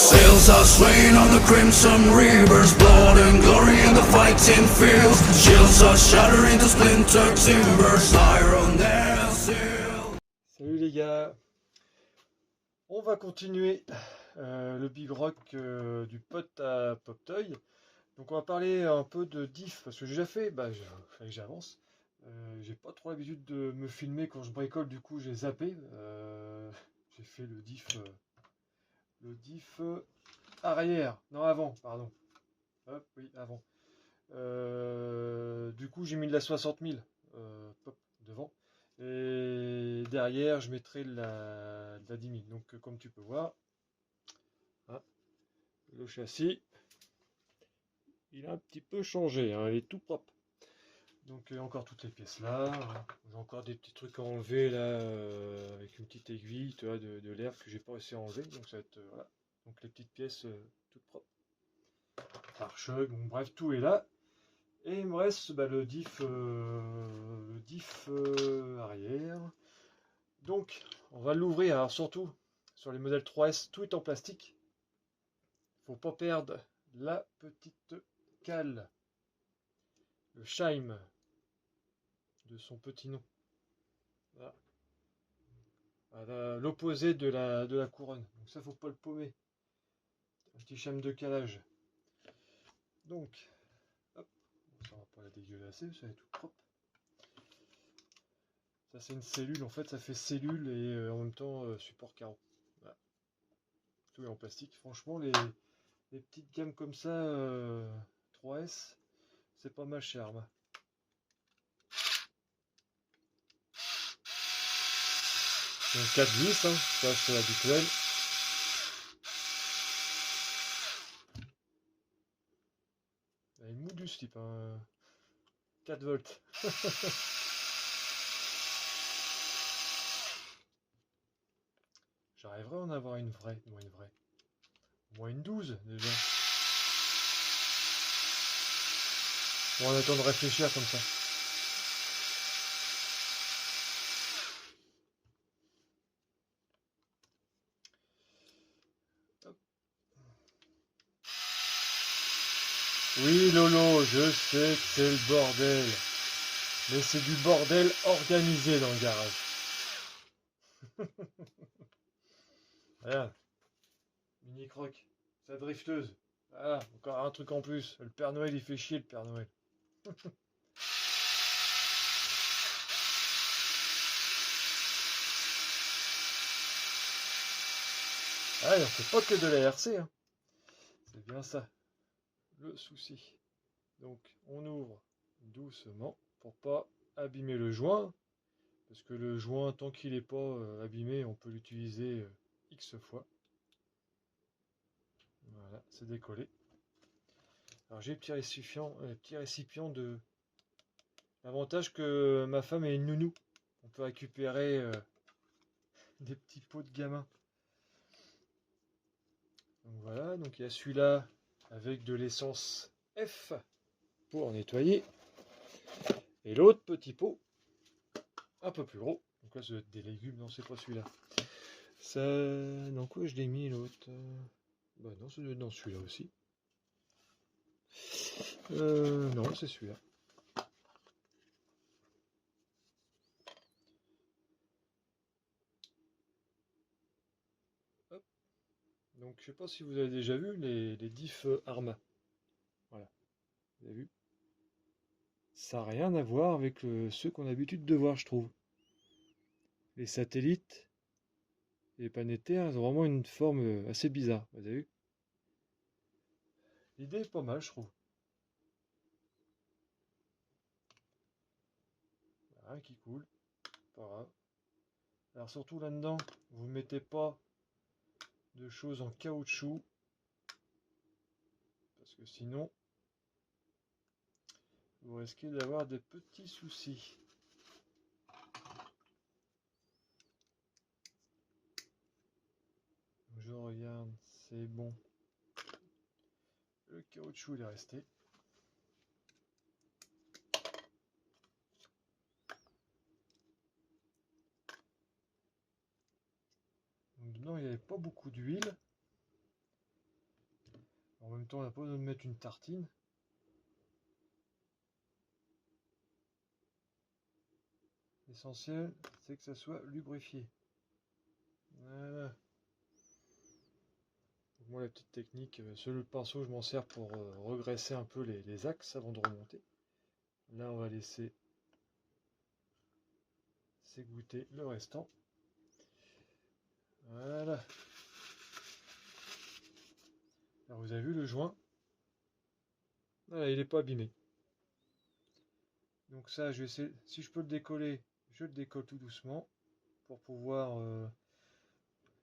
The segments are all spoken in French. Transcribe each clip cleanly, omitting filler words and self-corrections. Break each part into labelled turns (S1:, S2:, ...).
S1: Sails are swaying on the crimson rivers, blood and glory in the fighting fields. Shields are shattering to splintered timbers, iron their seal.
S2: Salut les gars, on va continuer le Big Rock du pot à Pop Toy. Donc on va parler un peu de diff, parce que j'ai déjà fait, fallait que j'avance. J'ai pas trop l'habitude de me filmer quand je bricole, du coup j'ai zappé. J'ai fait le diff arrière, non avant, pardon. Hop, oui, avant. Du coup j'ai mis de la 60 000 pop devant. Et derrière, je mettrai de la 10 000. Donc, comme tu peux voir, hein, le châssis, il a un petit peu changé. Hein, il est tout propre. Donc, encore toutes les pièces là. J'ai encore des petits trucs à enlever là, avec une petite aiguille, tu vois, de l'herbe que j'ai pas réussi à enlever. Donc, ça va être voilà. Donc, les petites pièces toutes propres. Pare-choc, bon, bref, tout est là. Et il me reste le diff arrière. Donc, on va l'ouvrir. Alors surtout, sur les modèles 3S, tout est en plastique. Faut pas perdre la petite cale, le chime de son petit nom. Voilà. À l'opposé de la couronne. Donc ça, faut pas le paumer. Un petit chime de calage. Donc, hop, ça va pas la dégueulasser, ça va être tout propre. Ça, c'est une cellule. En fait, ça fait cellule et en même temps support carreau. Voilà. Tout est en plastique. Franchement, les petites gammes comme ça, 3S, c'est pas mal cher. Arma. Donc 4 vis, hein, ça c'est habituel. Il est mou du slip, hein. 4 volts. J'arriverai à en avoir une vraie, au moins une 12 déjà. Bon, on attend de réfléchir comme ça. Hop. Oui Lolo, je sais que c'est le bordel. Mais c'est du bordel organisé dans le garage. Regarde. Mini croc. Sa drifteuse. Ah, encore un truc en plus. Le Père Noël, il fait chier le Père Noël. Ah, on fait pas que de la RC, hein. C'est bien ça, le souci. Donc, on ouvre doucement pour pas abîmer le joint. Parce que le joint, tant qu'il n'est pas abîmé, on peut l'utiliser X fois. Voilà, c'est décollé. Alors, j'ai le petit récipient de... L'avantage que ma femme est une nounou. On peut récupérer des petits pots de gamin. Donc voilà, donc il y a celui-là avec de l'essence F pour nettoyer. Et l'autre petit pot, un peu plus gros. Donc là, ça doit être des légumes. Non, c'est pas celui-là. Ça... Dans quoi je l'ai mis l'autre non, ça doit être dans celui-là aussi. Non, c'est celui-là. Hop. Donc, je sais pas si vous avez déjà vu les diffs Arma. Voilà. Vous avez vu? Ça n'a rien à voir avec ceux qu'on a l'habitude de voir, je trouve. Les satellites, les planétaires, ils ont vraiment une forme assez bizarre. Vous avez vu? L'idée est pas mal, je trouve. Rien qui coule. Pas grave. Alors surtout là-dedans, vous ne mettez pas de choses en caoutchouc. Parce que sinon, vous risquez d'avoir des petits soucis. Je regarde, c'est bon. Le caoutchouc il est resté. Donc dedans il n'y avait pas beaucoup d'huile. En même temps, on n'a pas besoin de mettre une tartine. L'essentiel, c'est que ça soit lubrifié. Voilà. Donc moi, la petite technique, le pinceau, je m'en sers pour regresser un peu les axes avant de remonter. Là, on va laisser s'égoutter le restant. Voilà. Alors, vous avez vu le joint? Voilà, il n'est pas abîmé. Donc ça, je vais essayer, si je peux le décoller, je le décolle tout doucement pour pouvoir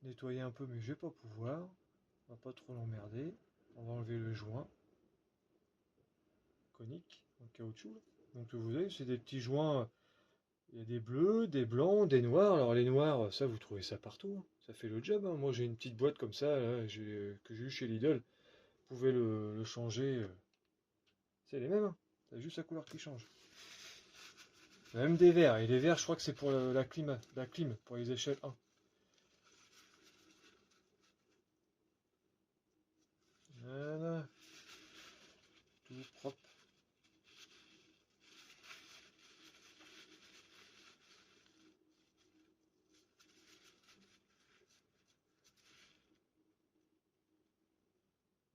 S2: nettoyer un peu, mais je vais pas pouvoir. On va pas trop l'emmerder. On va enlever le joint conique en caoutchouc. Donc vous voyez, c'est des petits joints. Il y a des bleus, des blancs, des noirs. Alors les noirs, ça vous trouvez ça partout, hein. Ça fait le job, hein. Moi j'ai une petite boîte comme ça là, que j'ai eu chez Lidl. Vous pouvez le changer. C'est les mêmes, hein. C'est juste la couleur qui change. Il y a même des verts. Et les verts, je crois que c'est pour la clim, pour les échelles 1. Voilà. Tout propre.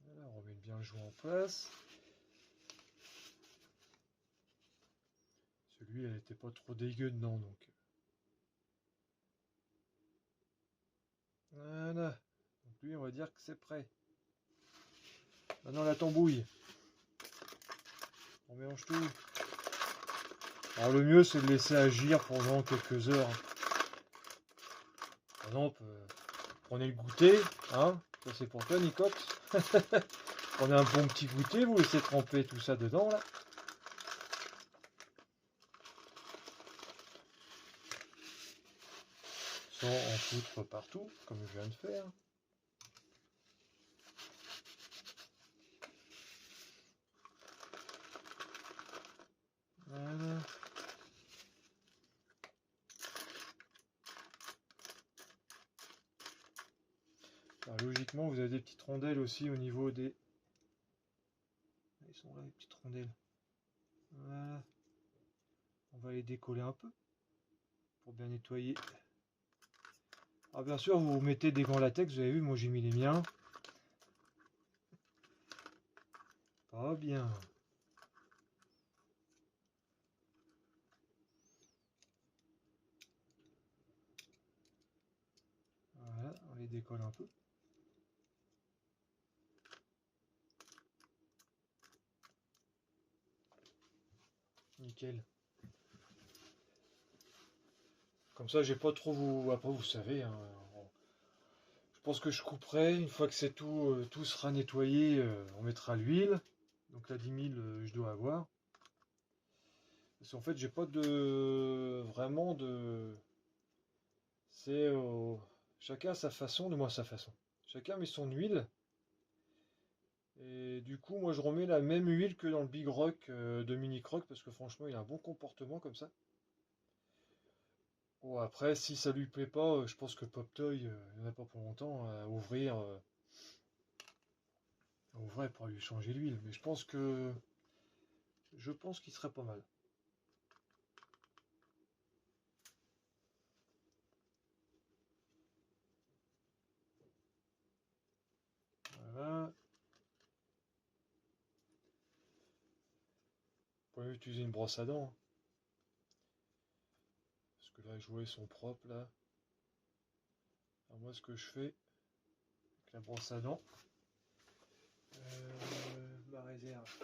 S2: Voilà, on remet bien le joint en place. Celui, elle n'était pas trop dégueu dedans, donc. Voilà. Donc lui, on va dire que c'est prêt. Maintenant, la tambouille. On mélange tout. Alors le mieux, c'est de laisser agir pendant quelques heures. Par exemple, prenez le goûter, hein. Ça c'est pour toi, Nicotte. Prenez un bon petit goûter, vous laissez tremper tout ça dedans, là. Sans en foutre partout, comme je viens de faire. Voilà. Alors, logiquement, vous avez des petites rondelles aussi au niveau des... Ils sont là, les petites rondelles. Voilà. On va les décoller un peu pour bien nettoyer. Alors bien sûr, vous mettez des gants latex, vous avez vu, moi j'ai mis les miens. Pas bien. Voilà, on les décolle un peu. Nickel. Comme ça, j'ai pas trop vous... Après, vous savez, hein, je pense que je couperai. Une fois que c'est tout, tout sera nettoyé, on mettra l'huile. Donc la 10 000, je dois avoir. Parce qu'en fait, j'ai pas de... Vraiment de... C'est... Chacun a sa façon, de moi sa façon. Chacun met son huile. Et du coup, moi, je remets la même huile que dans le Big Rock de Mini Croc. Parce que franchement, il a un bon comportement comme ça. Bon, après, si ça lui plaît pas, je pense que Pop Toy, il n'y en a pas pour longtemps à ouvrir pour lui changer l'huile. Mais je pense qu'il serait pas mal. Voilà. Vous pouvez utiliser une brosse à dents, hein. Parce que là, les jouets sont propres là. Alors moi, ce que je fais avec la brosse à dents, ma réserve.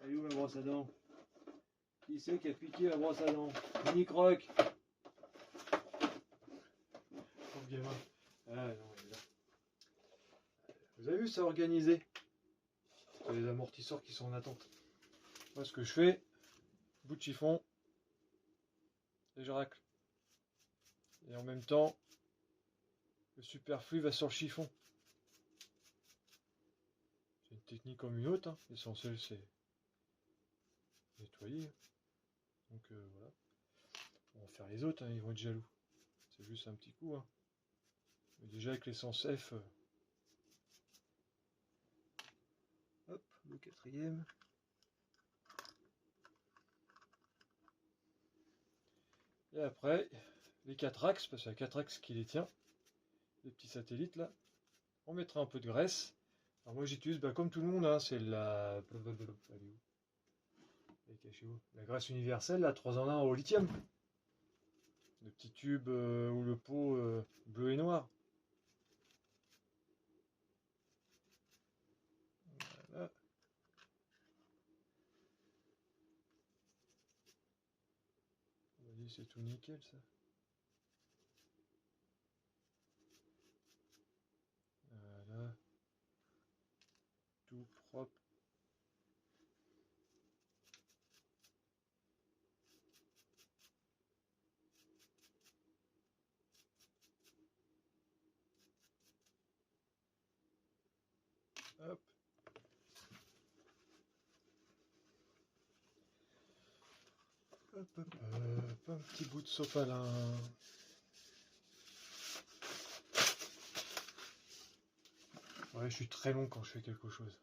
S2: Elle est où ma brosse à dents? Qui c'est qui a piqué la brosse à dents? Mini Croc. Pauvre gamin. Ah non, il est là. Vous avez vu, c'est organisé. C'est les amortisseurs qui sont en attente. Moi, ce que je fais, bout de chiffon, et je racle. Et en même temps, le superflu va sur le chiffon. C'est une technique comme une autre, hein. L'essentiel, c'est nettoyer. Donc voilà. On va faire les autres, hein, ils vont être jaloux. C'est juste un petit coup, hein. Mais déjà avec l'essence F. Hop, le quatrième. Et après, les 4 axes, parce qu'il y a 4 axes qui les tient. Les petits satellites là. On mettra un peu de graisse. Alors moi j'utilise comme tout le monde, hein, c'est la... La graisse universelle, la 3 en 1 au lithium. Le petit tube ou le pot bleu et noir. Voilà. On va dire c'est tout nickel ça. Voilà. Tout propre. Hop. Hop, hop, hop. Un petit bout de sopalin. Ouais, je suis très long quand je fais quelque chose.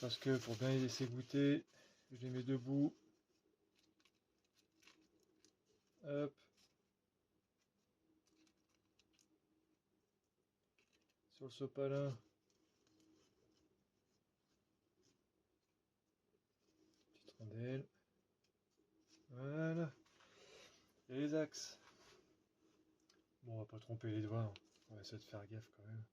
S2: Parce que pour bien les laisser goûter, je les mets debout. Hop. Sur le sopalin. Petite rondelle. Voilà. Et les axes. Bon, on va pas tromper les doigts. Hein. On va essayer de faire gaffe quand même.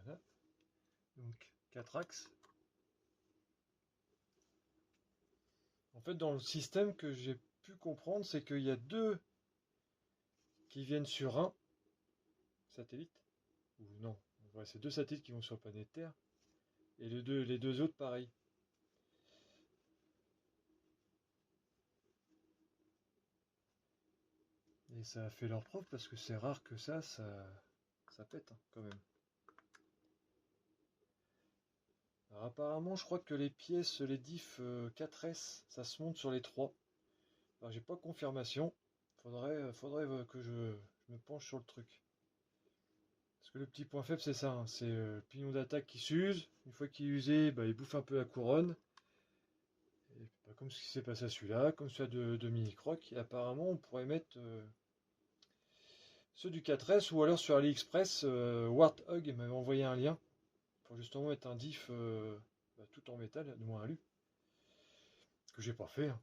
S2: Voilà. Donc, 4 axes. En fait, dans le système que j'ai pu comprendre, c'est qu'il y a 2 qui viennent sur un satellite. Ou non, ouais, c'est 2 satellites qui vont sur la planète Terre. Et les deux autres, pareil. Et ça a fait leur preuve parce que c'est rare que ça pète hein, quand même. Alors apparemment, je crois que les pièces, les diffs 4S, ça se monte sur les 3. Alors j'ai pas confirmation. Faudrait que je me penche sur le truc. Parce que le petit point faible, c'est ça. Hein, c'est le pignon d'attaque qui s'use. Une fois qu'il est usé, il bouffe un peu la couronne. Et, comme ce qui s'est passé à celui-là, comme celui de Mini Croc. Et apparemment, on pourrait mettre ceux du 4S ou alors sur AliExpress. Warthog m'avait envoyé un lien pour justement mettre un diff tout en métal, du moins alu. Ce que j'ai pas fait. Hein.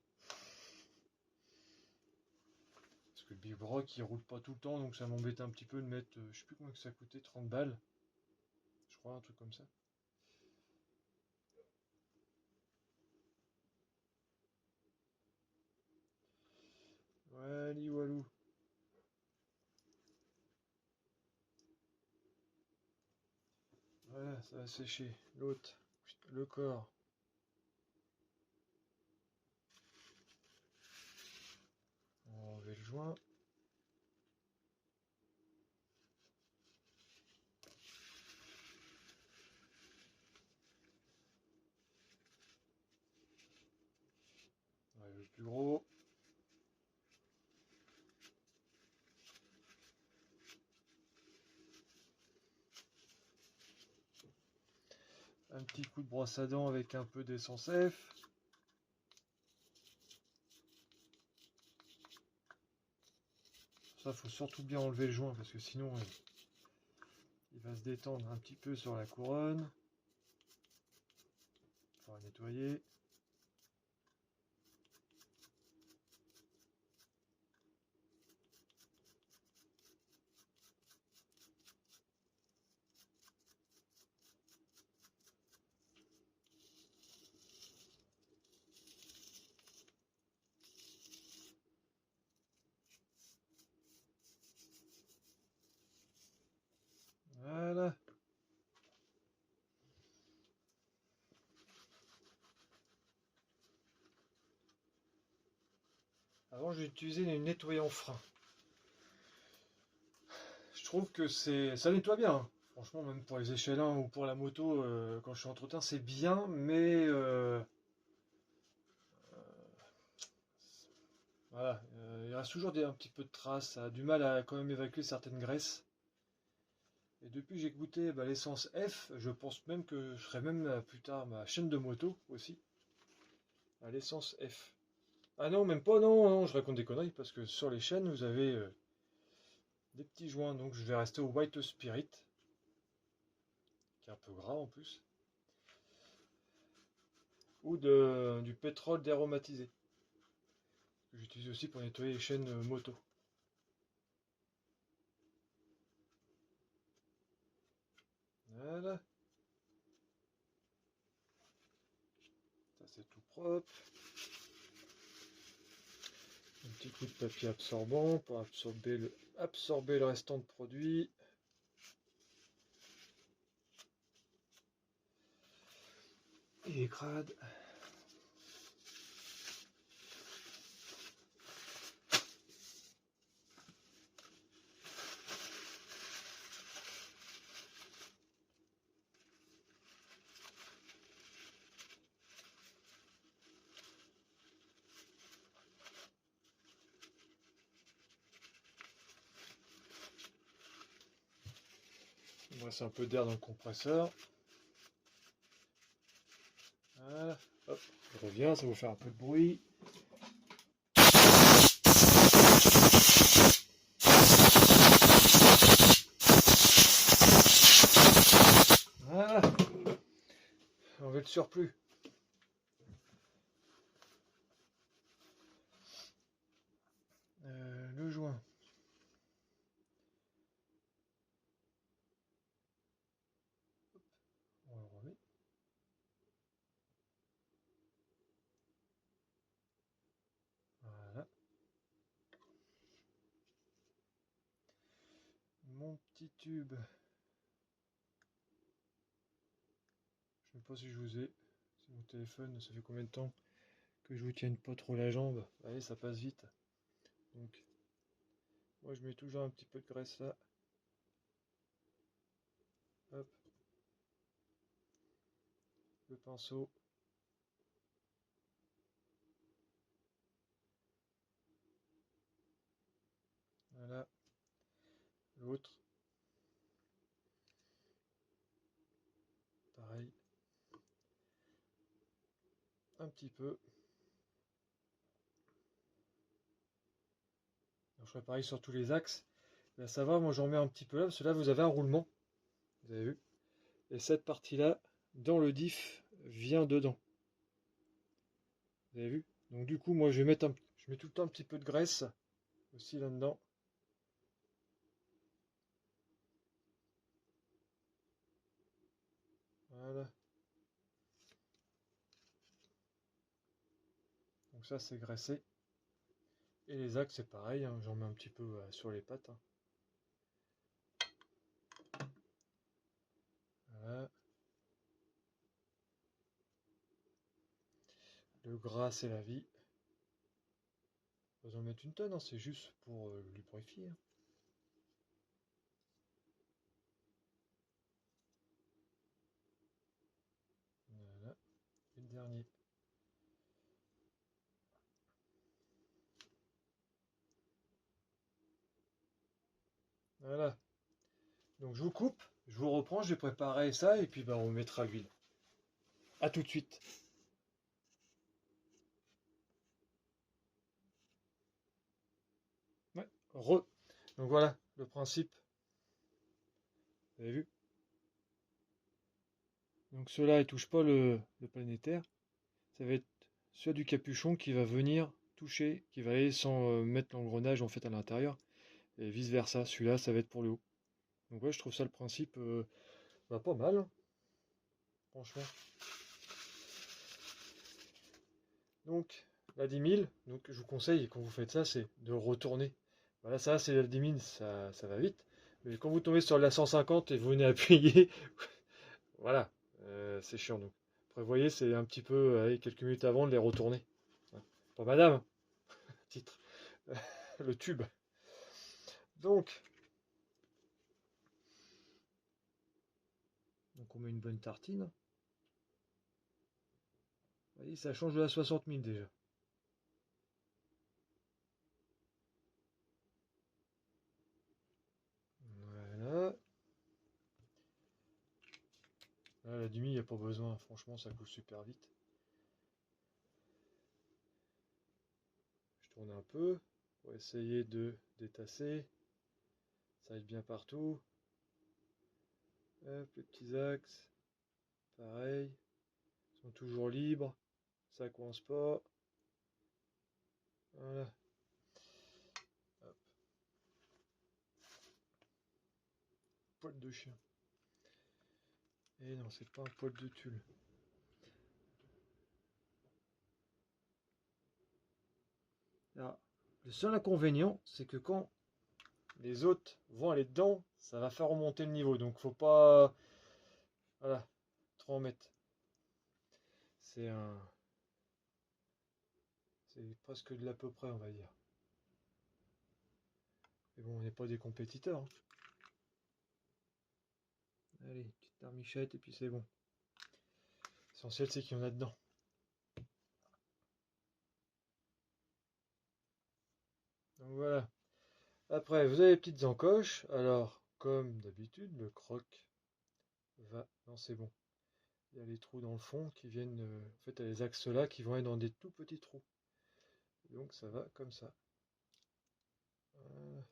S2: Parce que le Big Rock il roule pas tout le temps, donc ça m'embête un petit peu de mettre, je sais plus combien que ça coûtait, 30 balles. Je crois, un truc comme ça. Wally walou. Voilà, ça va sécher. L'autre, le corps. On va enlever le joint. Ouais, le plus gros. Un petit coup de brosse à dents avec un peu d'essence F. Ça, faut surtout bien enlever le joint parce que sinon il va se détendre un petit peu sur la couronne. Il faudra nettoyer. Voilà. Avant, j'ai utilisé les nettoyants frein. Je trouve que ça nettoie bien. Hein. Franchement, même pour les échelles 1 ou pour la moto, quand je suis entretien, c'est bien, mais voilà, il reste toujours un petit peu de traces, ça a du mal à quand même évacuer certaines graisses. Et depuis que j'ai goûté l'essence F, je pense même que je ferai même plus tard ma chaîne de moto aussi, à l'essence F. Ah non, même pas, non, non, je raconte des conneries, parce que sur les chaînes, vous avez des petits joints, donc je vais rester au White Spirit, qui est un peu gras en plus, ou du pétrole déaromatisé, que j'utilise aussi pour nettoyer les chaînes moto. Voilà, ça c'est tout propre. Un petit coup de papier absorbant pour absorber le restant de produit. Il est crade. Il me reste un peu d'air dans le compresseur. Voilà. Hop, je reviens, ça va vous faire un peu de bruit. Voilà. On veut le surplus. Le joint. On le remet. Voilà. Mon petit tube. Je ne sais pas si je vous ai. C'est mon téléphone, ça fait combien de temps que je vous tienne pas trop la jambe. Allez, ça passe vite. Donc, moi je mets toujours un petit peu de graisse là. Hop. Le pinceau. Voilà. L'autre. Pareil. Un petit peu. Alors, je ferai pareil sur tous les axes. Là, ça va, moi j'en mets un petit peu là, parce que là vous avez un roulement. Vous avez vu? Et cette partie-là, dans le diff, vient dedans. Vous avez vu? Donc du coup, moi je mets tout le temps un petit peu de graisse aussi là-dedans. Voilà. Donc ça c'est graissé. Et les axes c'est pareil, hein, j'en mets un petit peu sur les pattes. Hein. Voilà. Le gras c'est la vie. Pas besoin de mettre une tonne, hein, c'est juste pour lubrifier. Hein. Voilà. Et le dernier. Voilà. Donc je vous coupe, je vous reprends, je vais préparer ça et puis on mettra l'huile. A tout de suite. Ouais. Donc voilà le principe. Vous avez vu? Donc ceux-là, ils touchent pas le planétaire. Ça va être soit du capuchon qui va venir toucher, qui va aller sans mettre l'engrenage en fait à l'intérieur. Et vice versa, celui-là, ça va être pour le haut. Donc ouais, je trouve ça le principe pas mal, hein, franchement. Donc la 10 000, donc je vous conseille quand vous faites ça, c'est de retourner. Voilà, ça c'est la 10 000, ça va vite. Mais quand vous tombez sur la 150 et vous venez appuyer, voilà, c'est chiant. Donc prévoyez, c'est un petit peu quelques minutes avant de les retourner. Pas madame, titre. Le tube. Donc, Donc on met une bonne tartine. Vous voyez, ça change de la 60 000 déjà. Voilà. Là, la demi, il n'y a pas besoin. Franchement, ça coule super vite. Je tourne un peu pour essayer de détasser. Ça aille bien partout. Hop, les petits axes. Pareil. Ils sont toujours libres. Ça coince pas. Voilà. Hop. Poil de chien. Et non, c'est pas un poil de tulle. Alors, le seul inconvénient, c'est que quand les autres vont aller dedans, ça va faire remonter le niveau. Donc faut pas, voilà, trop en mettre. C'est presque de l'à peu près, on va dire. Mais bon, on n'est pas des compétiteurs. Hein. Allez, petite tarmichette et puis c'est bon. L'essentiel, c'est qu'il y en a dedans. Donc voilà. Après, vous avez les petites encoches. Alors, comme d'habitude, le croc va... Non, c'est bon. Il y a les trous dans le fond qui viennent... en fait, il y a les axes là qui vont être dans des tout petits trous. Donc ça va comme ça. Voilà.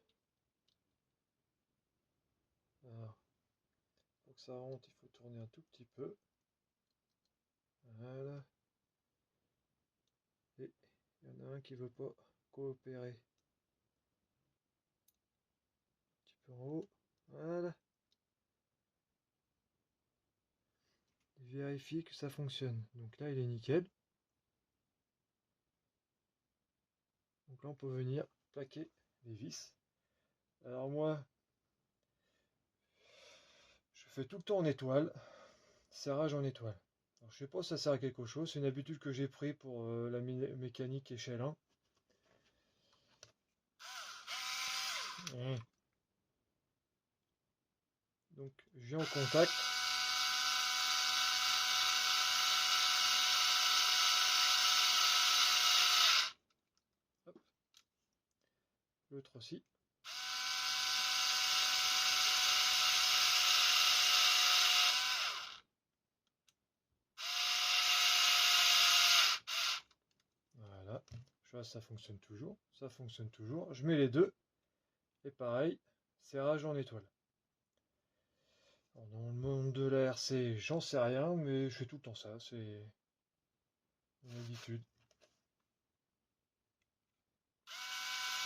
S2: Alors, pour que ça rentre, il faut tourner un tout petit peu. Voilà. Et il y en a un qui veut pas coopérer. Un petit peu en haut. Voilà. Vérifier que ça fonctionne. Donc là, il est nickel. Donc là, on peut venir plaquer les vis. Alors moi, je fais tout le temps en étoile. Serrage en étoile. Alors, je sais pas si ça sert à quelque chose. C'est une habitude que j'ai pris pour la mécanique échelle 1. Donc, je viens en contact. Hop. L'autre aussi. Voilà. Je vois, ça fonctionne toujours. Ça fonctionne toujours. Je mets les deux. Et pareil, serrage en étoile. Alors, dans le monde de la RC, j'en sais rien, mais je fais tout le temps ça. C'est une habitude.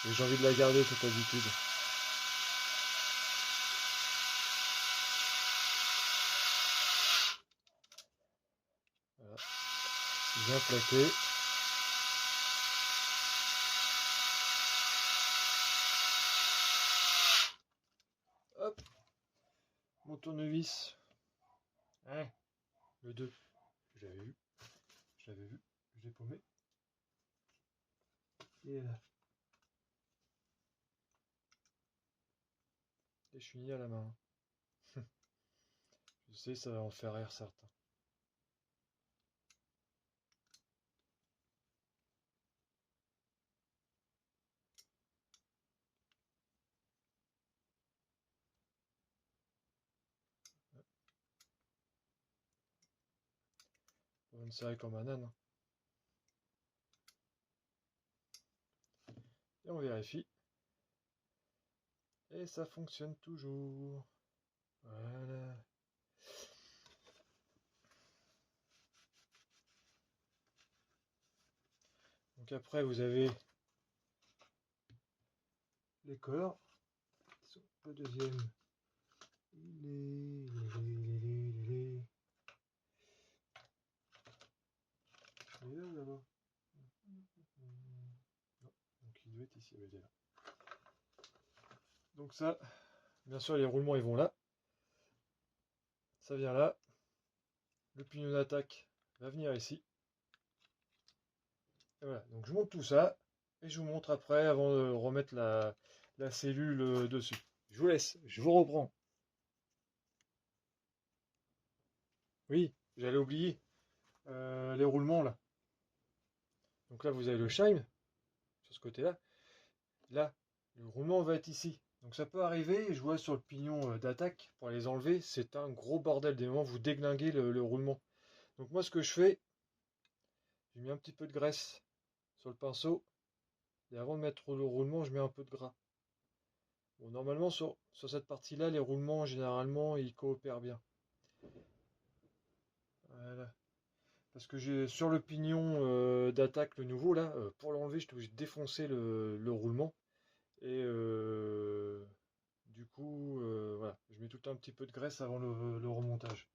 S2: Et j'ai envie de la garder, cette habitude. Voilà. Bien plaqué. Hop. Mon tournevis. Hein, le 2. J'avais vu. Je l'avais vu. Je l'ai paumé. Et là. Et je suis ni à la main. Je sais, ça va en faire rire certains. On va me serrer comme un âne. Et on vérifie. Et ça fonctionne toujours. Voilà. Donc après, vous avez les corps. Le deuxième. Il est là là-bas. Non, donc il doit être ici. Il est là. Donc ça, bien sûr, les roulements ils vont là. Ça vient là. Le pignon d'attaque va venir ici. Et voilà, donc je monte tout ça. Et je vous montre après avant de remettre la cellule dessus. Je vous laisse, je vous reprends. Oui, j'allais oublier les roulements là. Donc là, vous avez le chime sur ce côté-là. Là, le roulement va être ici. Donc ça peut arriver, je vois sur le pignon d'attaque, pour les enlever, c'est un gros bordel. Des moments, vous déglinguez le roulement. Donc moi, ce que je fais, j'ai mis un petit peu de graisse sur le pinceau. Et avant de mettre le roulement, je mets un peu de gras. Bon, normalement, sur cette partie-là, les roulements, généralement, ils coopèrent bien. Voilà. Parce que j'ai sur le pignon d'attaque, le nouveau, là, pour l'enlever, j'étais obligé de défoncer le roulement. Et du coup, voilà, je mets tout le temps un petit peu de graisse avant le remontage.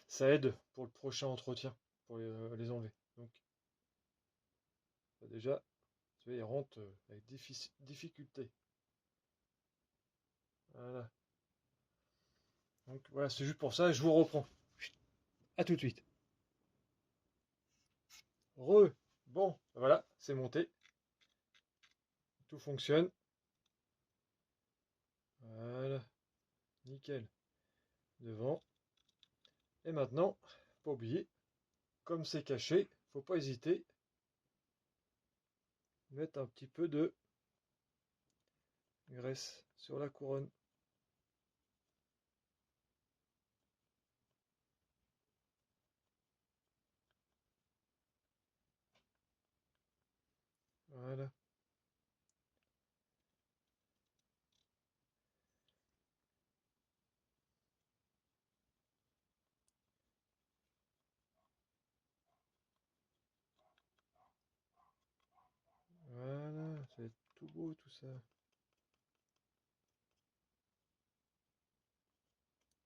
S2: Ça aide pour le prochain entretien, pour les enlever. Donc, déjà, tu vois, ils rentrent avec difficulté. Voilà. Donc voilà, c'est juste pour ça, je vous reprends. À tout de suite. Bon, voilà, c'est monté. Tout fonctionne. Voilà, nickel. Devant. Et maintenant, pas oublier, comme c'est caché, faut pas hésiter. Mettre un petit peu de graisse sur la couronne. Voilà. Voilà, ça va être tout beau tout ça. En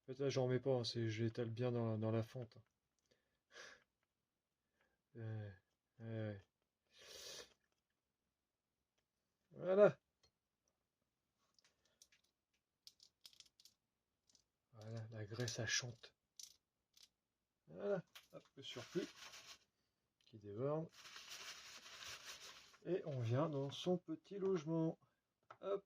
S2: fait là j'en remets pas, hein, je l'étale bien dans la fente. Ouais, ouais. Voilà. Voilà, la graisse elle chante. Voilà, hop, le surplus qui déborde. Et on vient dans son petit logement. Hop.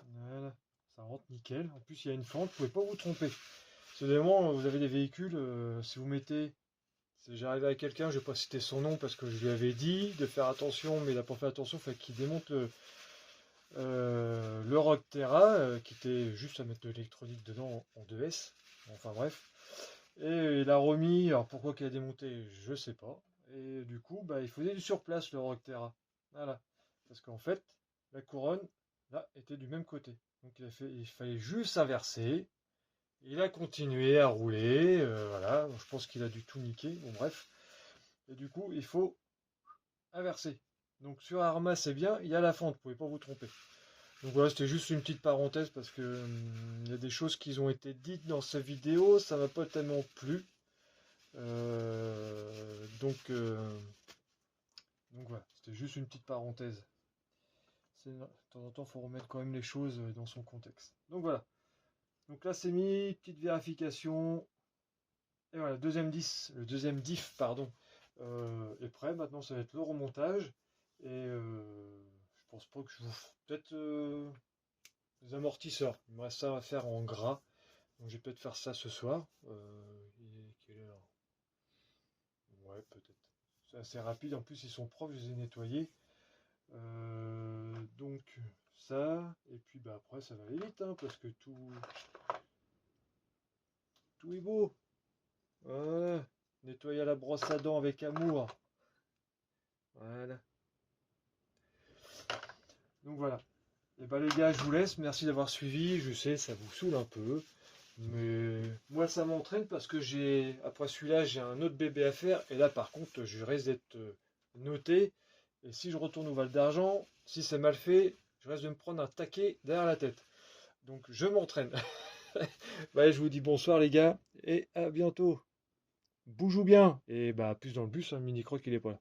S2: Voilà, ça rentre nickel. En plus, il y a une fente, vous pouvez pas vous tromper. Soudainement, vous avez des véhicules, si vous mettez. Si j'arrive à quelqu'un, je vais pas citer son nom parce que je lui avais dit de faire attention, mais il n'a pas fait attention, il fait qu'il démonte le Rockterra, qui était juste à mettre de l'électronique dedans en 2S. Enfin bref. Et il a remis, alors pourquoi qu'il a démonté, je sais pas. Et du coup, bah, il faisait du surplace le Rockterra. Voilà. Parce qu'en fait, la couronne, là, était du même côté. Donc il fallait juste inverser. Il a continué à rouler. Voilà. Je pense qu'il a dû tout niquer. Bon, bref. Et du coup, il faut inverser. Donc sur Arma, c'est bien. Il y a la fente. Vous pouvez pas vous tromper. Donc voilà, c'était juste une petite parenthèse parce que il y a des choses qui ont été dites dans cette vidéo. Ça m'a pas tellement plu. Donc voilà, c'était juste une petite parenthèse. De temps en temps, il faut remettre quand même les choses dans son contexte. Donc voilà. Donc là, c'est mis, petite vérification. Et voilà, le deuxième diff, pardon, est prêt. Maintenant, ça va être le remontage. Et je pense pas que je vous ferai peut-être les amortisseurs. Il me reste ça à faire en gras. Donc je vais peut-être faire ça ce soir. Il est quelle heure? Ouais, peut-être. C'est assez rapide. En plus, ils sont propres, je les ai nettoyés. Donc ça, et puis bah après ça va aller vite hein, parce que tout est beau. Voilà. Nettoyer à la brosse à dents avec amour. Voilà. Donc voilà. Et bah les gars, je vous laisse. Merci d'avoir suivi. Je sais, ça vous saoule un peu. Mais moi ça m'entraîne parce que après celui-là, j'ai un autre bébé à faire. Et là par contre, je risque d'être noté. Et si je retourne au Val d'Argent, si c'est mal fait, je risque de me prendre un taquet derrière la tête. Donc je m'entraîne. Bah, je vous dis bonsoir les gars et à bientôt. Bougez bien et bah plus dans le bus, hein, Mini Croc il est pas là.